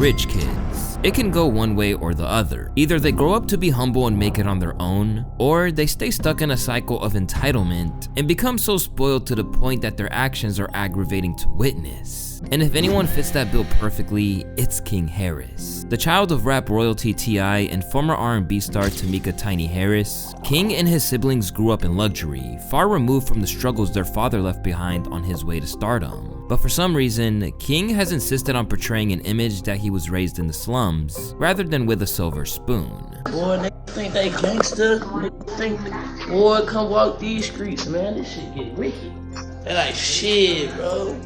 rich kids. It can go one way or the other. Either they grow up to be humble and make it on their own, or they stay stuck in a cycle of entitlement and become so spoiled to the point that their actions are aggravating to witness. And if anyone fits that bill perfectly, it's King Harris. The child of rap royalty T.I. and former R&B star Tamika Tiny Harris, King and his siblings grew up in luxury, far removed from the struggles their father left behind on his way to stardom. But for some reason, King has insisted on portraying an image that he was raised in the slums, rather than with a silver spoon. Boy, they think they gangster. They think, boy, come walk these streets, man. This shit get wicked. They like, shit, bro.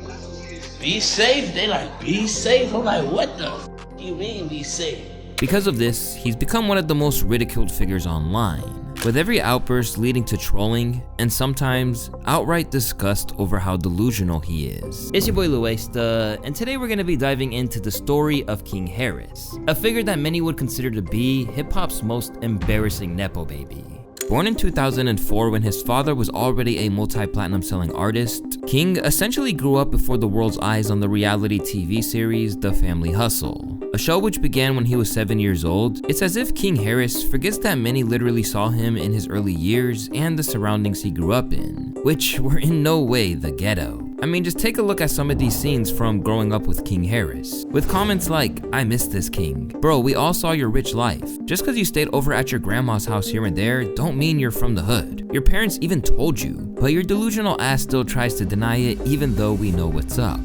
Be safe. They like, be safe. I'm like, what the f you mean be safe? Because of this, he's become one of the most ridiculed figures online, with every outburst leading to trolling and sometimes outright disgust over how delusional he is. It's your boy Louaista, and today we're going to be diving into the story of King Harris, a figure that many would consider to be hip-hop's most embarrassing NepoBaby. Born in 2004 when his father was already a multi-platinum selling artist, King essentially grew up before the world's eyes on the reality TV series The Family Hustle, a show which began when he was 7 years old. It's as if King Harris forgets that many literally saw him in his early years and the surroundings he grew up in, which were in no way the ghetto. I mean, just take a look at some of these scenes from growing up with King Harris, with comments like, "I miss this king. Bro, we all saw your rich life. Just cause you stayed over at your grandma's house here and there, don't mean you're from the hood. Your parents even told you, but your delusional ass still tries to deny it even though we know what's up."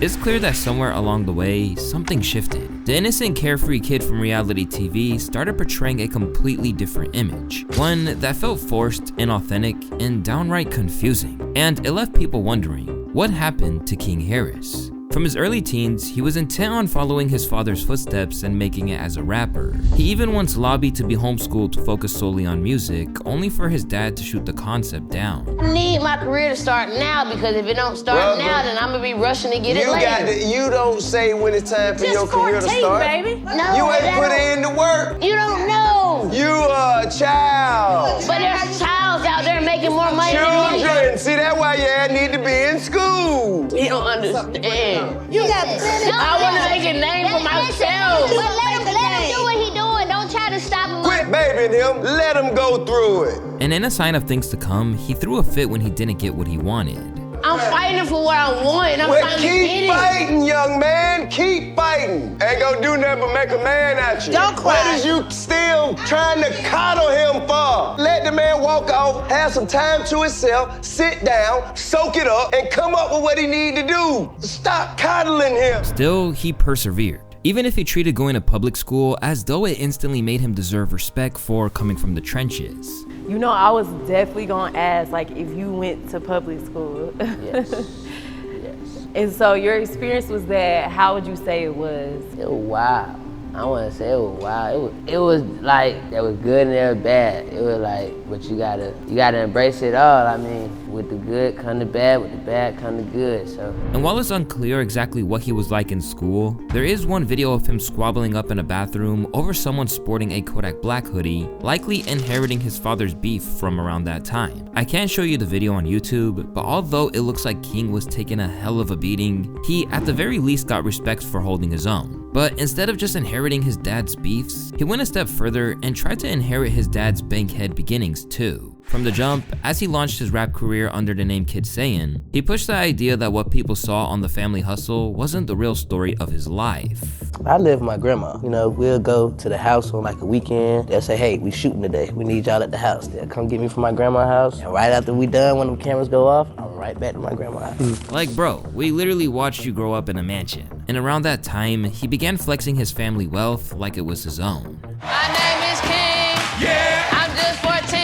It's clear that somewhere along the way, something shifted. The innocent, carefree kid from reality TV started portraying a completely different image, one that felt forced, inauthentic, and downright confusing. And it left people wondering, what happened to King Harris? From his early teens, he was intent on following his father's footsteps and making it as a rapper. He even once lobbied to be homeschooled to focus solely on music, only for his dad to shoot the concept down. I need my career to start now, because if it don't start now, then I'm gonna be rushing to get it later. You don't say when it's time for your career to start. Baby. No, you ain't put in the work. You don't know. You a child. But there's childs out there making more money than me. Children, see that's why you need to be in school. You don't understand. You got I want to make a name for myself. But let him do what he doing. Don't try to stop him. Quit babying him. Let him go through it. And in a sign of things to come, he threw a fit when he didn't get what he wanted. I'm fighting for what I want, and I'm trying to get it. Keep fighting, young man. Keep fighting. Ain't gonna do nothing but make a man out you. Don't cry. What is you still trying to coddle him for? Let the man walk off, have some time to himself, sit down, soak it up, and come up with what he need to do. Stop coddling him. Still, he persevered, even if he treated going to public school as though it instantly made him deserve respect for coming from the trenches. You know, I was definitely gonna ask, like, if you went to public school. Yes. Yes. And so your experience was that, how would you say it was? It was wild. I want to say it was wild. It was like, there was good and there was bad. It was like, but you gotta embrace it all. I mean, with the good come the bad, with the bad come the good, so. And while it's unclear exactly what he was like in school, there is one video of him squabbling up in a bathroom over someone sporting a Kodak Black hoodie, likely inheriting his father's beef from around that time. I can't show you the video on YouTube, but although it looks like King was taking a hell of a beating, he at the very least got respect for holding his own. But instead of just inheriting his dad's beefs, he went a step further and tried to inherit his dad's bankhead beginnings too. From the jump, as he launched his rap career under the name Kid Sayin, he pushed the idea that what people saw on The Family Hustle wasn't the real story of his life. I live with my grandma. You know, we'll go to the house on like a weekend. They'll say, hey, we shooting today. We need y'all at the house. They'll come get me from my grandma's house. And right after we done, when the cameras go off, I'm right back to my grandma's house. Like, bro, we literally watched you grow up in a mansion. And around that time, he began flexing his family wealth like it was his own. My name is King. Yeah. I'm just 14.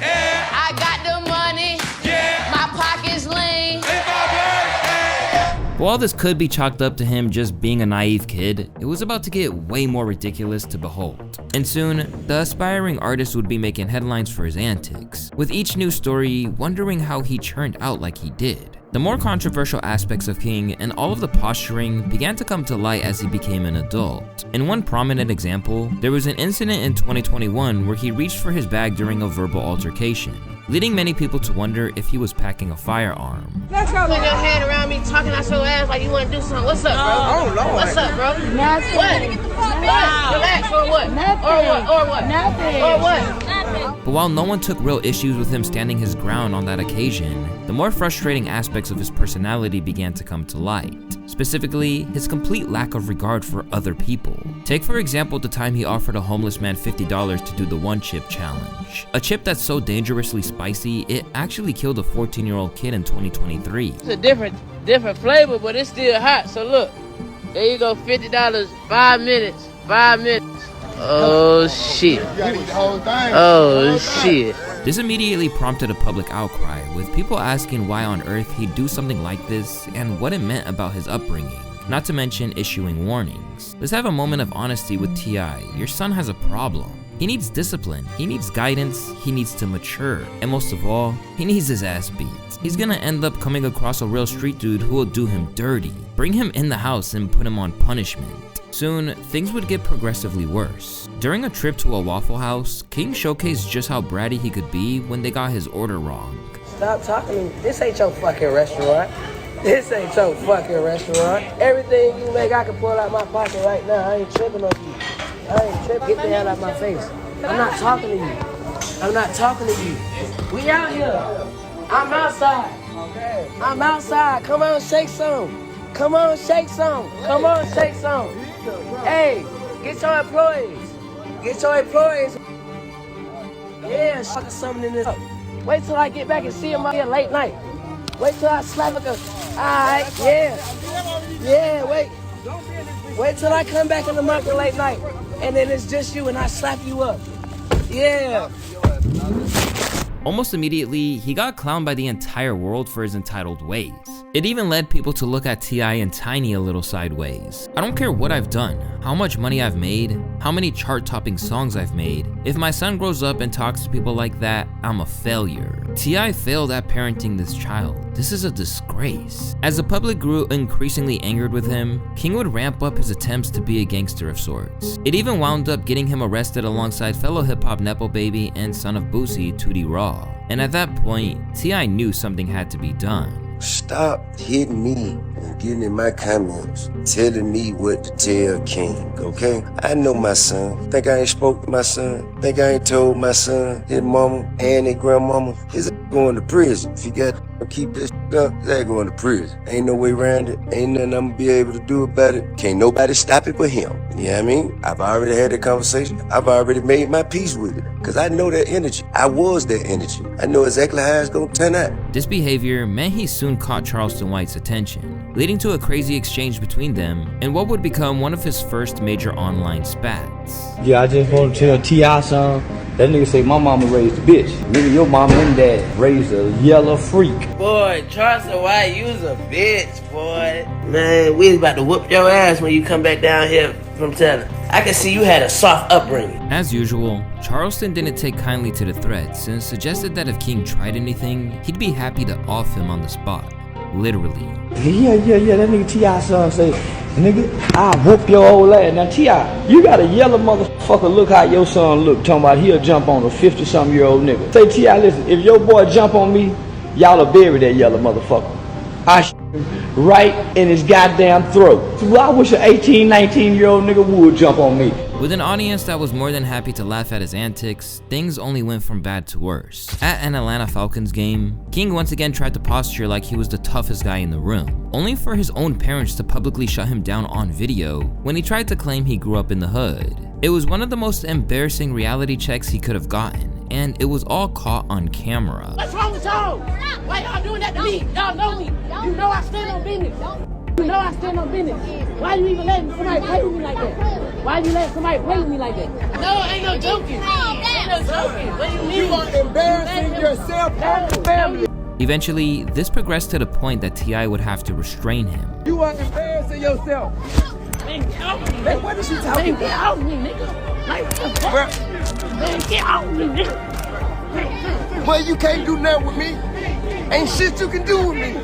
Yeah. I got the money. Yeah. My pocket's lean. But while this could be chalked up to him just being a naive kid, it was about to get way more ridiculous to behold. And soon, the aspiring artist would be making headlines for his antics, with each new story wondering how he churned out like he did. The more controversial aspects of King and all of the posturing began to come to light as he became an adult. In one prominent example, there was an incident in 2021 where he reached for his bag during a verbal altercation, leading many people to wonder if he was packing a firearm. Let's go. Put your hand around me, talking out your ass like you want to do something. What's up, bro? Oh, Lord. What's up, bro? Nothing. What? Relax, or what? Nothing. Or what? Nothing. Or what? But while no one took real issues with him standing his ground on that occasion, the more frustrating aspects of his personality began to come to light. Specifically, his complete lack of regard for other people. Take for example the time he offered a homeless man $50 to do the one chip challenge. A chip that's so dangerously spicy, it actually killed a 14-year-old kid in 2023. It's a different flavor, but it's still hot. So look, there you go, $50, 5 minutes, 5 minutes. Oh shit. Oh shit. This immediately prompted a public outcry, with people asking why on earth he'd do something like this and what it meant about his upbringing, not to mention issuing warnings. Let's have a moment of honesty with T.I. Your son has a problem. He needs discipline, he needs guidance, he needs to mature, and most of all, he needs his ass beat. He's gonna end up coming across a real street dude who will do him dirty, bring him in the house and put him on punishment. Soon, things would get progressively worse. During a trip to a Waffle House, King showcased just how bratty he could be when they got his order wrong. Stop talking to me. This ain't your fucking restaurant. This ain't your fucking restaurant. Everything you make, I can pull out my pocket right now. I ain't tripping on you. I ain't tripping. Get the hell out of my face. I'm not talking to you. I'm not talking to you. We out here. I'm outside. I'm outside. Come on, shake some. Come on, shake some. Come on, shake some. Hey, get your employees. Get your employees. Yeah, fucking something in this. Wait till I get back and see him out here late night. Wait till I slap a gun. Alright, yeah. Yeah, wait. Wait till I come back in the market late night. And then it's just you and I slap you up. Yeah. Almost immediately, he got clowned by the entire world for his entitled ways. It even led people to look at T.I. and Tiny a little sideways. I don't care what I've done, how much money I've made, how many chart-topping songs I've made. If my son grows up and talks to people like that, I'm a failure. T.I. failed at parenting this child. This is a disgrace. As the public grew increasingly angered with him, King would ramp up his attempts to be a gangster of sorts. It even wound up getting him arrested alongside fellow hip-hop NepoBaby and son of Boosie, Tootie Raw. And at that point, T.I. knew something had to be done. Stop hitting me and getting in my comments, telling me what to tell King, okay? I know my son. Think I ain't spoke to my son? Think I ain't told my son, his mama and his grandmama, his going to prison. If you got to keep this up, they going to prison. Ain't no way around it. Ain't nothing I'm gonna be able to do about it. Can't nobody stop it but him. You know what I mean? I've already had the conversation. I've already made my peace with it. Cause I know that energy. I was that energy. I know exactly how it's gonna turn out. This behavior meant he soon caught Charleston White's attention, leading to a crazy exchange between them and what would become one of his first major online spats. Yeah, I just want to tell T.I. son, that nigga say my mama raised a bitch. Nigga, your mama and dad raised a yellow freak. Boy, Charleston White, you was a bitch, boy. Man, we was about to whoop your ass when you come back down here from telling. I can see you had a soft upbringing. As usual, Charleston didn't take kindly to the threats and suggested that if King tried anything, he'd be happy to off him on the spot. Literally. Yeah, that nigga T.I. son say, nigga, I'll whoop your old ass. Now T.I., you got a yellow motherfucker, look how your son look, talking about he'll jump on a 50-something-year-old nigga. Say T.I., listen, if your boy jump on me, y'all will bury that yellow motherfucker. I him right in his goddamn throat. So I wish an 18, 19-year-old nigga would jump on me. With an audience that was more than happy to laugh at his antics, things only went from bad to worse. At an Atlanta Falcons game, King once again tried to posture like he was the toughest guy in the room, only for his own parents to publicly shut him down on video when he tried to claim he grew up in the hood. It was one of the most embarrassing reality checks he could have gotten, and it was all caught on camera. What's wrong with y'all? Why y'all doing that to me? Y'all know me. You know I stand on business. You know I stand on business. Why you even letting somebody play with me like that? Why you letting somebody play with me like that? No, ain't no joking. Ain't no joking. What do you mean? You are embarrassing yourself and your family. Eventually, this progressed to the point that T.I. would have to restrain him. You are embarrassing yourself. Man, get off me. Man, what is she talking Man, get off me, nigga. Like, what the fuck? Man, get off me, nigga. Well, you can't do nothing with me. Ain't shit you can do with me.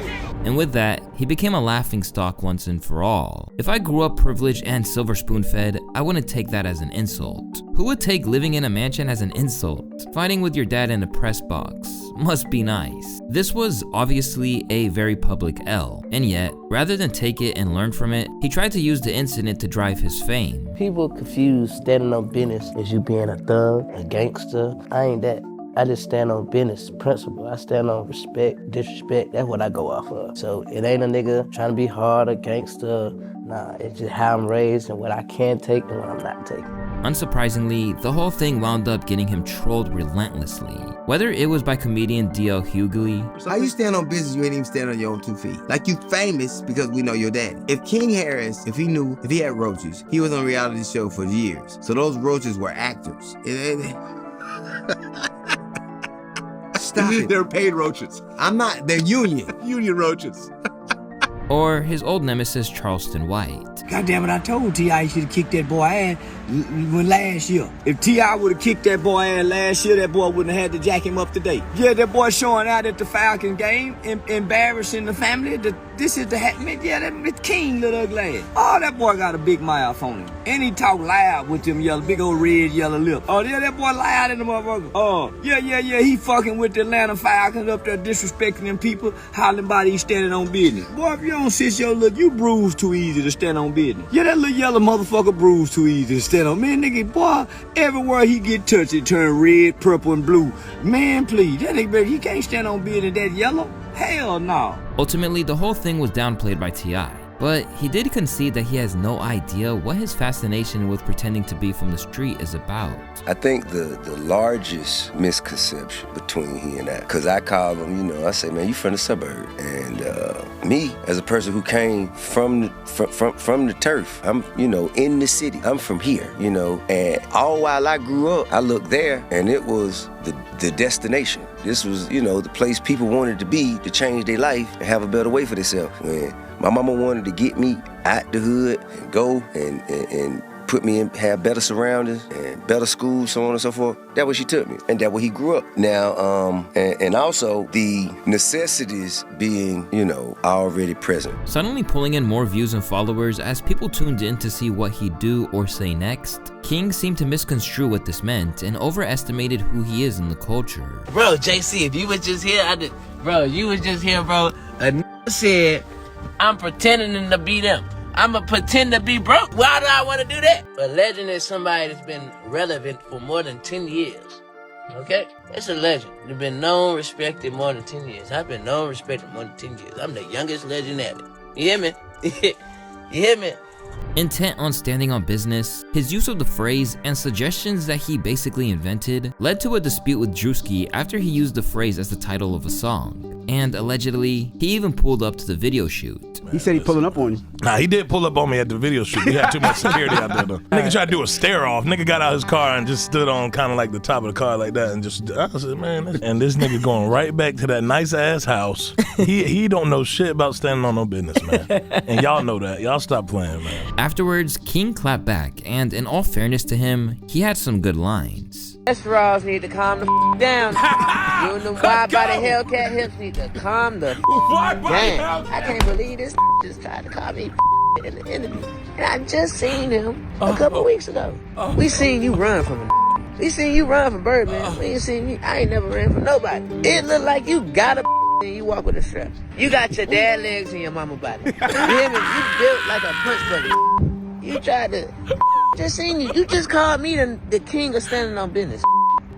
And with that, he became a laughingstock once and for all. If I grew up privileged and silver spoon-fed, I wouldn't take that as an insult. Who would take living in a mansion as an insult? Fighting with your dad in a press box must be nice. This was obviously a very public L, and yet, rather than take it and learn from it, he tried to use the incident to drive his fame. People confuse standing on business as you being a thug, a gangster. I ain't that. I just stand on business principle. I stand on respect, disrespect. That's what I go off of. So it ain't a nigga trying to be hard or gangster. Nah, it's just how I'm raised and what I can take and what I'm not taking. Unsurprisingly, the whole thing wound up getting him trolled relentlessly. Whether it was by comedian D.L. Hughley. How you stand on business, you ain't even stand on your own 2 feet. Like you famous because we know your daddy. If King Harris, if he had roaches, he was on a reality show for years. So those roaches were actors. Stop it. They're paid roaches. I'm not, they're union. Union roaches. Or his old nemesis Charleston White. God damn it, I told T.I. he should have kicked that boy ass when last year. If T.I. would have kicked that boy ass last year, that boy wouldn't have had to jack him up today. Yeah, that boy showing out at the Falcon game, embarrassing the family. This is the the King, little ugly ass. Oh, that boy got a big mouth on him. And he talk loud with them big old red yellow lip. Oh, yeah, that boy loud in the motherfucker. Oh, yeah, he fucking with the Atlanta Falcons up there disrespecting them people, hollering about he standing on business. Boy, if you don't sit your look, you bruise too easy to stand on business. Yeah, that little yellow motherfucker bruise too easy to stand on. Man, nigga, boy, everywhere he get touched, it turn red, purple, and blue. Man, please, that nigga, he can't stand on business that yellow. Hell no. Ultimately, the whole thing was downplayed by T.I., but he did concede that he has no idea what his fascination with pretending to be from the street is about. I think the largest misconception between he and I, because I call him, I say, man, you from the suburb. And me, as a person who came from the turf, I'm, in the city. I'm from here, and all while I grew up, I looked there and it was the destination. This was, the place people wanted to be to change their life and have a better way for themselves. When my mama wanted to get me out the hood and go and put me in, have better surroundings and better schools, so on and so forth. That's where she took me, and that's where he grew up. Now, and also the necessities being, already present. Suddenly pulling in more views and followers as people tuned in to see what he'd do or say next, King seemed to misconstrue what this meant and overestimated who he is in the culture. Bro, JC, if you was just here, bro. A nigga said, I'm pretending to be them. I'ma pretend to be broke. Why do I want to do that? A legend is somebody that's been relevant for more than 10 years. Okay? It's a legend. They've been known, respected more than 10 years. I've been known, respected more than 10 years. I'm the youngest legend at it. You hear me? You hear me? Intent on standing on business, his use of the phrase and suggestions that he basically invented led to a dispute with Drewski after he used the phrase as the title of a song. And allegedly, he even pulled up to the video shoot. He said he pulling up on you. Nah, he did pull up on me at the video shoot. We had too much security out there though. Nigga tried to do a stare off. Nigga got out his car and just stood on kind of like the top of the car like that and just, I said, man, and this nigga going right back to that nice ass house. He don't know shit about standing on no business, man. And y'all know that. Y'all stop playing, man. Afterwards, King clapped back, and in all fairness to him, he had some good lines. Restaurants need to calm the down. You and the wide body Hellcat hips need to calm the down. I can't believe this just tried to call me in the interview. And I just seen him a couple weeks ago. We seen you run from him. We seen you run from Birdman. We ain't seen me. I ain't never ran from nobody. It look like you got a and you walk with a strap. You got your dad legs and your mama body. You hear me? You built like a punch buggy. You tried to just seen you. You just called me the king of standing on business.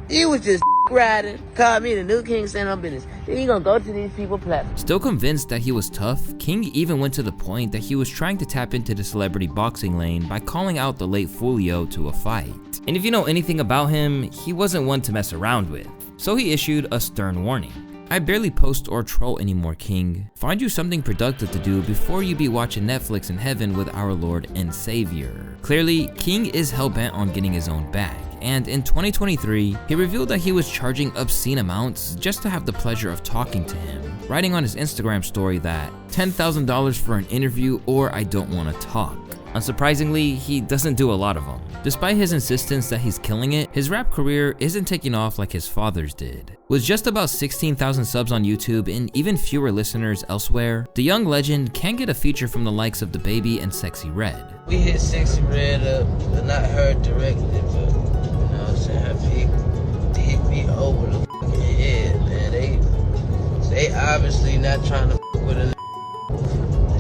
You was just riding, called me the new king standing on business. Then you gonna go to these people platforms. Still convinced that he was tough, King even went to the point that he was trying to tap into the celebrity boxing lane by calling out the late Fulio to a fight. And if you know anything about him, he wasn't one to mess around with. So he issued a stern warning. I barely post or troll anymore, King. Find you something productive to do before you be watching Netflix in heaven with our Lord and Savior. Clearly, King is hell-bent on getting his own bag, and in 2023, he revealed that he was charging obscene amounts just to have the pleasure of talking to him, writing on his Instagram story that $10,000 for an interview or I don't want to talk. Unsurprisingly, he doesn't do a lot of them. Despite his insistence that he's killing it, his rap career isn't taking off like his father's did. With just about 16,000 subs on YouTube and even fewer listeners elsewhere, the young legend can get a feature from the likes of DaBaby and Sexy Red. We hit Sexy Red up, but not her directly, but, you know what I'm saying, her people hit me over the fucking head, man. They obviously not trying to fuck with a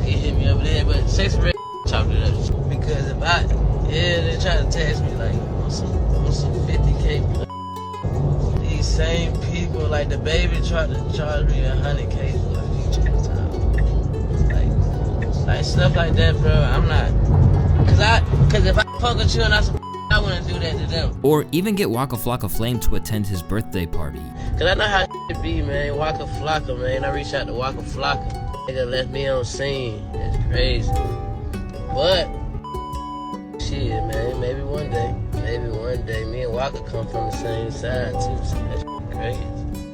he hit me over the head, but Sexy Red chopped it up. Because if they try to text me like on some 50K, like, these same people, like DaBaby tried to charge me 100K for a feature at the time. Like stuff like that, bro. I'm not, cause if I fuck with you and I wouldn't do that to them. Or even get Waka Flocka Flame to attend his birthday party. Cause I know how it be, man. Waka Flocka, man. I reached out to Waka Flocka. Nigga left me on scene. That's crazy. But shit, man. Maybe one day, me and Waka come from the same side too. So that's crazy.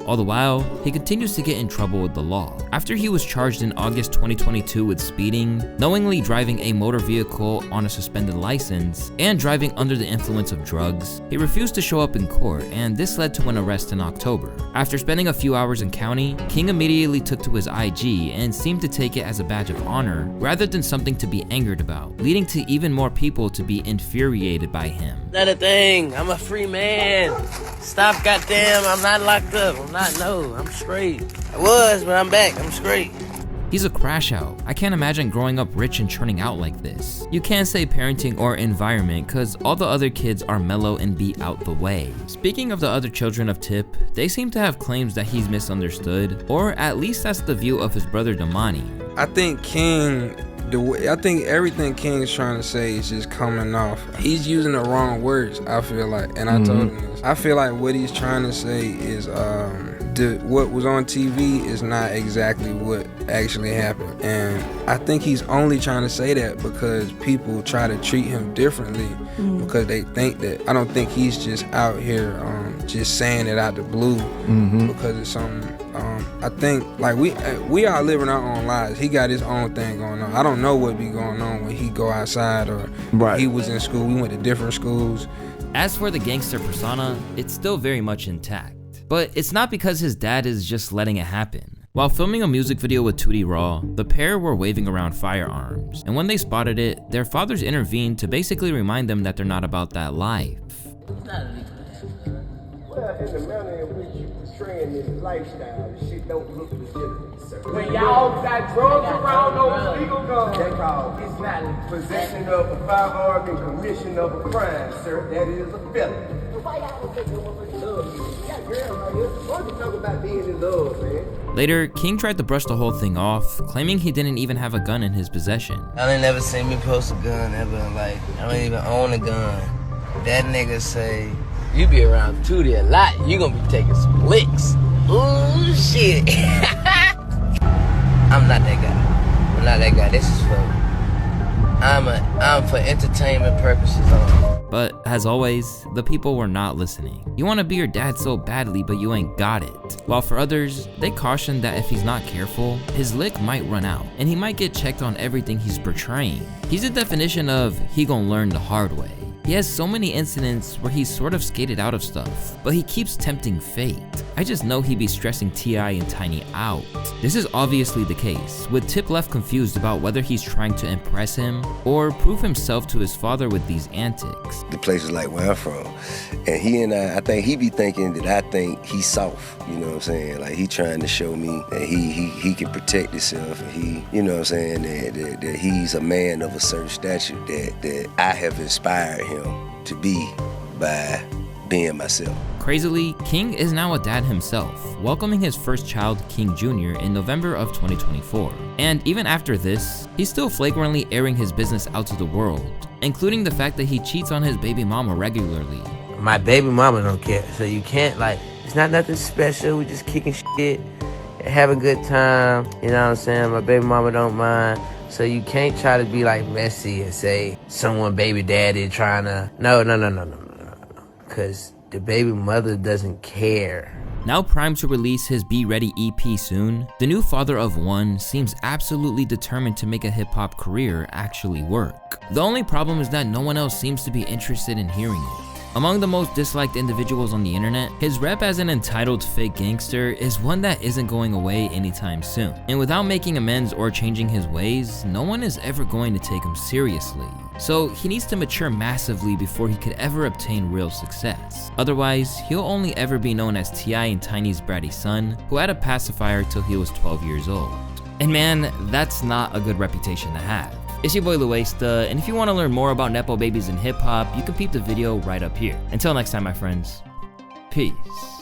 All the while, he continues to get in trouble with the law. After he was charged in August 2022 with speeding, knowingly driving a motor vehicle on a suspended license, and driving under the influence of drugs, he refused to show up in court, and this led to an arrest in October. After spending a few hours in county, King immediately took to his IG and seemed to take it as a badge of honor rather than something to be angered about, leading to even more people to be infuriated by him. Another thing, I'm a free man. Stop, goddamn, I'm not locked up. I'm straight. I was, but I'm back. I'm straight. He's a crash out. I can't imagine growing up rich and churning out like this. You can't say parenting or environment cause all the other kids are mellow and be out the way. Speaking of the other children of Tip, they seem to have claims that he's misunderstood, or at least that's the view of his brother Damani. I think everything King's trying to say is just coming off. He's using the wrong words, I feel like, and I told him this. I feel like what he's trying to say is what was on TV is not exactly what actually happened. And I think he's only trying to say that because people try to treat him differently because they think that. I don't think he's just out here just saying it out the blue because it's something. I think like we are living our own lives. He got his own thing going on. I don't know what be going on when he go outside or he was in school. We went to different schools. As for the gangster persona, it's still very much intact. But it's not because his dad is just letting it happen. While filming a music video with Tootie Raw, the pair were waving around firearms, and when they spotted it, their fathers intervened to basically remind them that they're not about that life. Well, in the manner in which you portraying this lifestyle, this shit don't look legitimate, sir. When y'all got drugs around those legal guns, They call it's not possession of a firearm and commission of a crime, sir. That is a felony. Why y'all don't take no motherfucking love? You got girls right here. Why you talk about being in love, man? Later, King tried to brush the whole thing off, claiming he didn't even have a gun in his possession. Y'all ain't never seen me post a gun ever in life. I don't even own a gun. That nigga say, you be around Tootie a lot, you gonna be taking some licks. Ooh, shit. I'm not that guy. I'm not that guy. This is for, I'm for entertainment purposes only. But as always, the people were not listening. You want to be your dad so badly, but you ain't got it. While for others, they cautioned that if he's not careful, his lick might run out, and he might get checked on everything he's portraying. He's the definition of he gonna learn the hard way. He has so many incidents where he's sort of skated out of stuff, but he keeps tempting fate. I just know he be stressing T.I. and Tiny out. This is obviously the case, with Tip left confused about whether he's trying to impress him or prove himself to his father with these antics. The places like where I'm from, and he and I think he be thinking that I think he's soft, you know what I'm saying? Like he trying to show me that he can protect himself, and he, you know what I'm saying, that he's a man of a certain stature that I have inspired him to be by being myself. Crazily, King is now a dad himself, welcoming his first child, King Jr., in November of 2024. And even after this, he's still flagrantly airing his business out to the world, including the fact that he cheats on his baby mama regularly. My baby mama don't care, so you can't, like, it's not nothing special, we just kicking shit, have a good time, you know what I'm saying? My baby mama don't mind. So you can't try to be like messy and say someone baby daddy trying to, no. Cause the baby mother doesn't care. Now primed to release his Be Ready EP soon, the new father of one seems absolutely determined to make a hip-hop career actually work. The only problem is that no one else seems to be interested in hearing it. Among the most disliked individuals on the internet, his rep as an entitled fake gangster is one that isn't going away anytime soon. And without making amends or changing his ways, no one is ever going to take him seriously. So he needs to mature massively before he could ever obtain real success. Otherwise, he'll only ever be known as T.I. and Tiny's bratty son, who had a pacifier till he was 12 years old. And man, that's not a good reputation to have. It's your boy Louaista, and if you want to learn more about Nepo babies and hip hop, you can peep the video right up here. Until next time, my friends, peace.